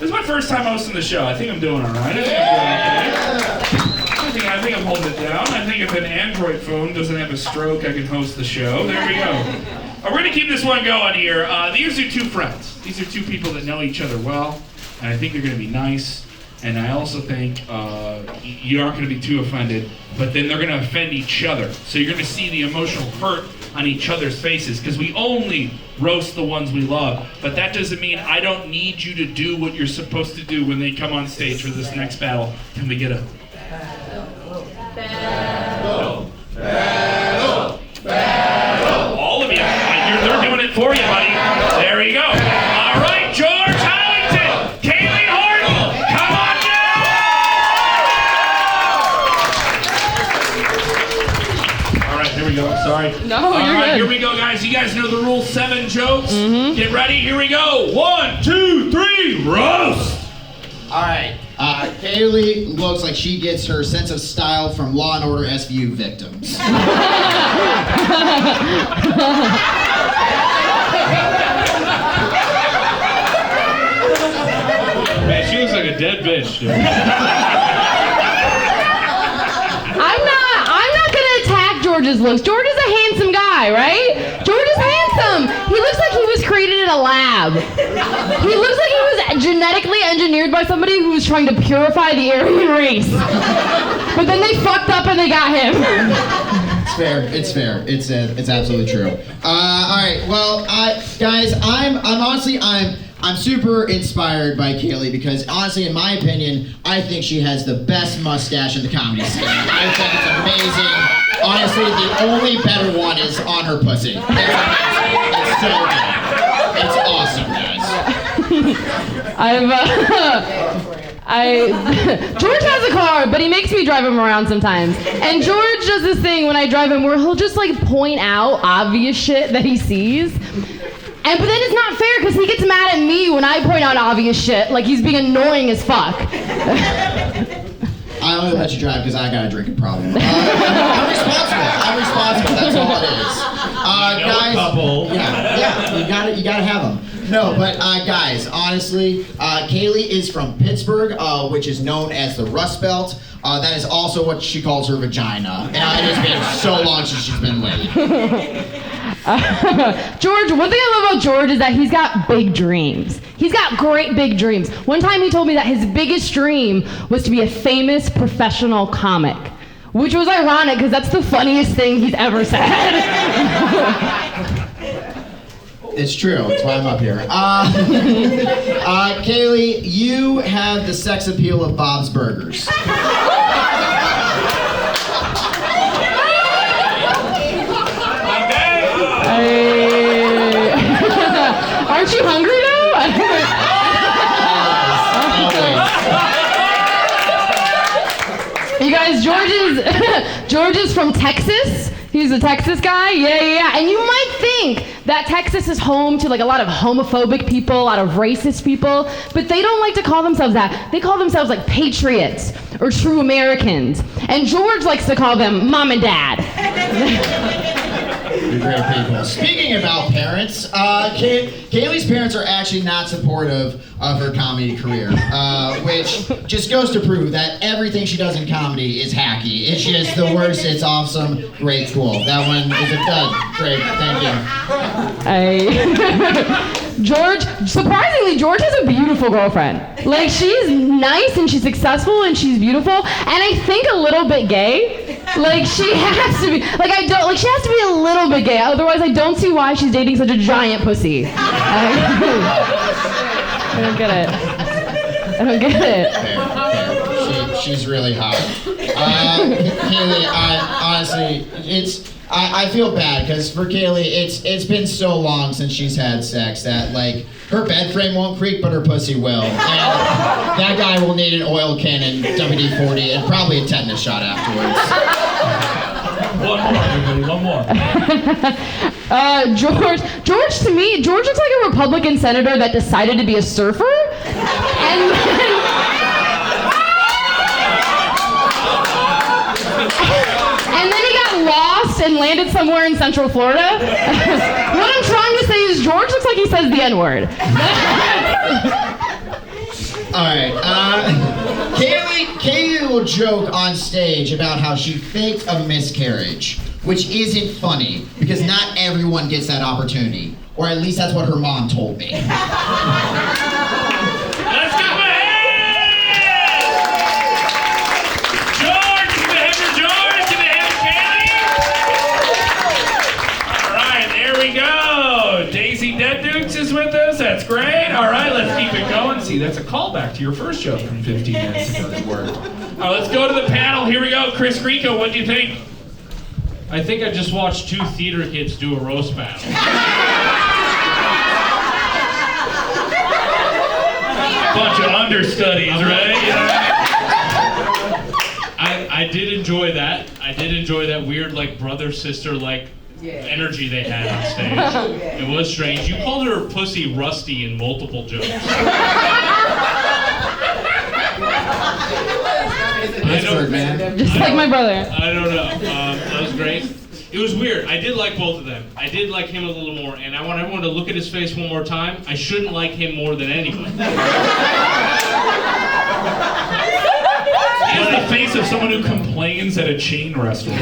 This is my first time hosting the show. I think I'm doing all right. I think I'm holding it down. I think if an Android phone doesn't have a stroke, I can host the show. There we go. We're going to keep this one going here. These are two friends. These are two people that know each other well, and I think they're going to be nice. And I also think you aren't going to be too offended, but then they're going to offend each other. So you're going to see the emotional hurt on each other's faces, because we only roast the ones we love. But that doesn't mean I don't need you to do what you're supposed to do when they come on stage for this next battle. Can we get a... Battle. Battle. Battle. All of you. They're doing it for you, buddy. There you go. All right, George Howington, Kayley Horton, come on down. All right, here we go. Sorry. No, All you're right, good. here we go, guys. You guys know the rule, 7 jokes. Mm-hmm. Get ready. Here we go. 1, 2, 3, roast. All right. Kayley looks like she gets her sense of style from Law & Order SVU victims. Man, she looks like a dead bitch, dude. I'm not gonna attack George's looks. George is a handsome guy, right? George is handsome. He looks like he was created in a lab. He looks like he was genetically engineered by somebody who was trying to purify the Aryan race. But then they fucked up and they got him. It's fair. It's fair. It's absolutely true. All right. Well, guys, I'm super inspired by Kayley because honestly, in my opinion, I think she has the best mustache in the comedy scene. I think it's amazing. Honestly, the only better one is on her pussy. It's amazing. It's so good. It's awesome, guys. George has a car, but he makes me drive him around sometimes. And George does this thing when I drive him where he'll just like point out obvious shit that he sees. But then it's not fair because he gets mad at me when I point out obvious shit, like he's being annoying as fuck. I only let you drive because I got a drinking problem. I'm responsible. That's all it is. Guys, couple. Yeah, you gotta have them. No, but guys, honestly, Kayley is from Pittsburgh, which is known as the Rust Belt. That is also what she calls her vagina. And it has been so long since she's been laid. George, one thing I love about George is that he's got big dreams. He's got great big dreams. One time he told me that his biggest dream was to be a famous professional comic, which was ironic because that's the funniest thing he's ever said. It's true. That's why I'm up here. Kayley, you have the sex appeal of Bob's Burgers. Aren't you hungry now? You guys, George is from Texas. He's a Texas guy. Yeah. And you might think that Texas is home to like a lot of homophobic people, a lot of racist people, but they don't like to call themselves that. They call themselves like patriots or true Americans. And George likes to call them mom and dad. You're great people. Speaking about parents, Kayley's parents are actually not supportive of her comedy career, which just goes to prove that everything she does in comedy is hacky. It's just the worst. It's awesome. Great, cool. That one is a dud. Great, thank you. George, surprisingly, George has a beautiful girlfriend. Like, she's nice and she's successful and she's beautiful, and I think a little bit gay. Like, she has to be, she has to be a little bit gay, otherwise I don't see why she's dating such a giant pussy. I don't get it. Fair. She's really hot. Kayley, I feel bad because for Kayley, it's been so long since she's had sex that like her bed frame won't creak, but her pussy will, and that guy will need an oil can and WD-40 and probably a tetanus shot afterwards. One more, everybody. One more. George, to me, George looks like a Republican senator that decided to be a surfer, and then he got lost and landed somewhere in Central Florida. What I'm trying to say is George looks like he says the N-word. Alright, Kayley will joke on stage about how she faked a miscarriage, which isn't funny, because not everyone gets that opportunity. Or at least that's what her mom told me. Let's give him a hand! George, give a hand for George, give a hand for Kayley. All right, there we go. Daisy Dead Dukes is with us. That's great. All right, let's keep it going. See, that's a callback to your first show from 15 minutes ago that worked. All right, let's go to the panel. Here we go. Chris Grieco, what do you think? I think I just watched two theater kids do a roast battle. Bunch of understudies, right? I did enjoy that. I did enjoy that weird, like, brother-sister, like, energy they had on stage. It was strange. You called her pussy Rusty in multiple jokes. Just like my brother. I don't know. That was great. It was weird. I did like both of them. I did like him a little more, and I want everyone to look at his face one more time. I shouldn't like him more than anyone. He has the face of someone who complains at a chain restaurant.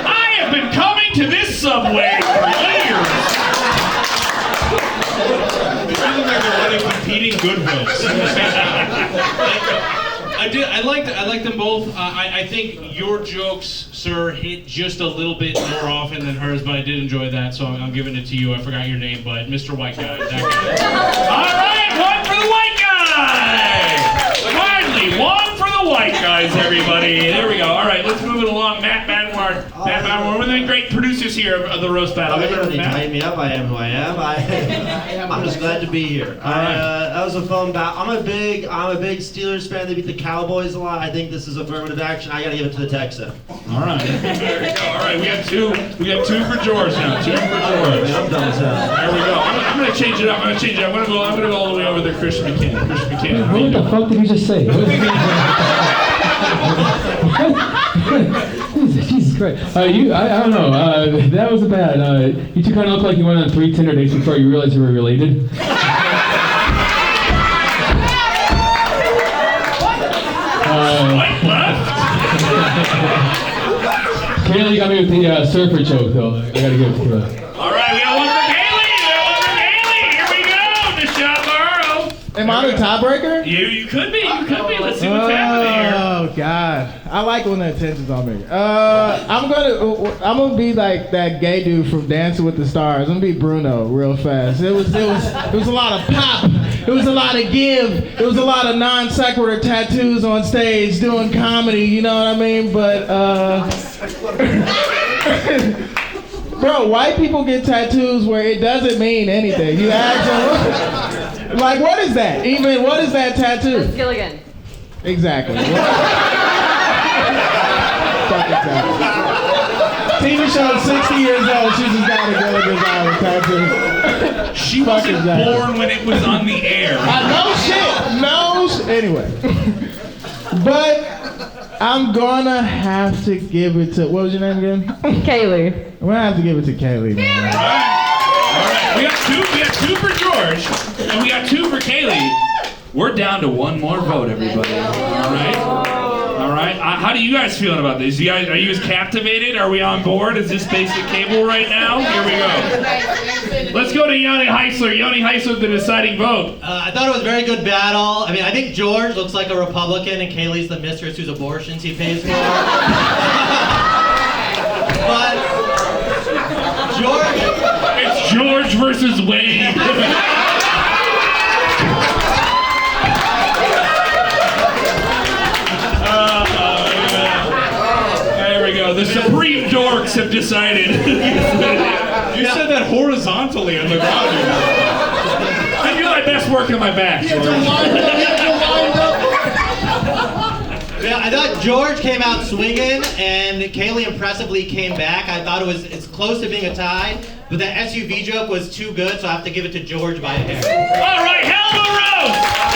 I have been coming to this Subway for years. They feel like they're running competing Goodwills. I liked them both. I think your jokes, sir, hit just a little bit more often than hers, but I did enjoy that, so I'm giving it to you. I forgot your name, but Mr. White Guy, that guy. All right, one for the white guy. Finally, one for the white guys, everybody. There we go. All right, let's move it along. Matt Banwart. Matt Banwart, one of the great producers here of the roast battle. You tied me up. I am who I am. I'm just glad to be here. That was a fun battle. I'm a big Steelers fan. They beat the Cowboys a lot. I think this is affirmative action. I gotta give it to the Texan. All right. There we go. All right, we got two for George now. Two for George. I'm done with that. There we go. I'm gonna change it up. I'm gonna go all the way over to Chris McKinnon. Chris McKinnon. What the fuck did you just say? Jesus Christ. I don't know. That was bad. You two kind of look like you went on 3 Tinder dates before you realized you were related. Swipe left. Kayley got me with the surfer joke, though. I gotta give it to her. All right, we got one for Kayley. Here we go. Nishad Burrow. Am I the tiebreaker? You could be. Let's see what's happening here. Oh God, I like when the attention's on me. I'm gonna be like that gay dude from Dancing with the Stars. I'm gonna be Bruno real fast. It was a lot of pop. It was a lot of give. It was a lot of non sequitur tattoos on stage doing comedy. You know what I mean? But bro, white people get tattoos where it doesn't mean anything. You ask them, like, what is that? Even what is that tattoo? Let's go again. Exactly. Fucking tattoo. Tina show's 60 years old. She just got a Gilligan's Island tattoo. She wasn't born when it was on the air. Anyway. But I'm gonna have to give it to, what was your name again? Kayley. I'm gonna have to give it to Kayley, man. All right. We got two for George, and we got 2 for Kayley. We're down to one more vote, everybody. All right. How do you guys feeling about this? Are you as captivated? Are we on board? Is this basic cable right now? Here we go. Let's go to Yoni Heisler. Yoni Heisler, the deciding vote. I thought it was a very good battle. I mean, I think George looks like a Republican, and Kayley's the mistress whose abortions he pays for. But George, It's George versus Wade. The supreme dorks have decided. You said that horizontally on the ground. I do my best work on my back. yeah, I thought George came out swinging, and Kayley impressively came back. I thought it's close to being a tie, but the SUV joke was too good, so I have to give it to George by a hair. All right, hell of a roast.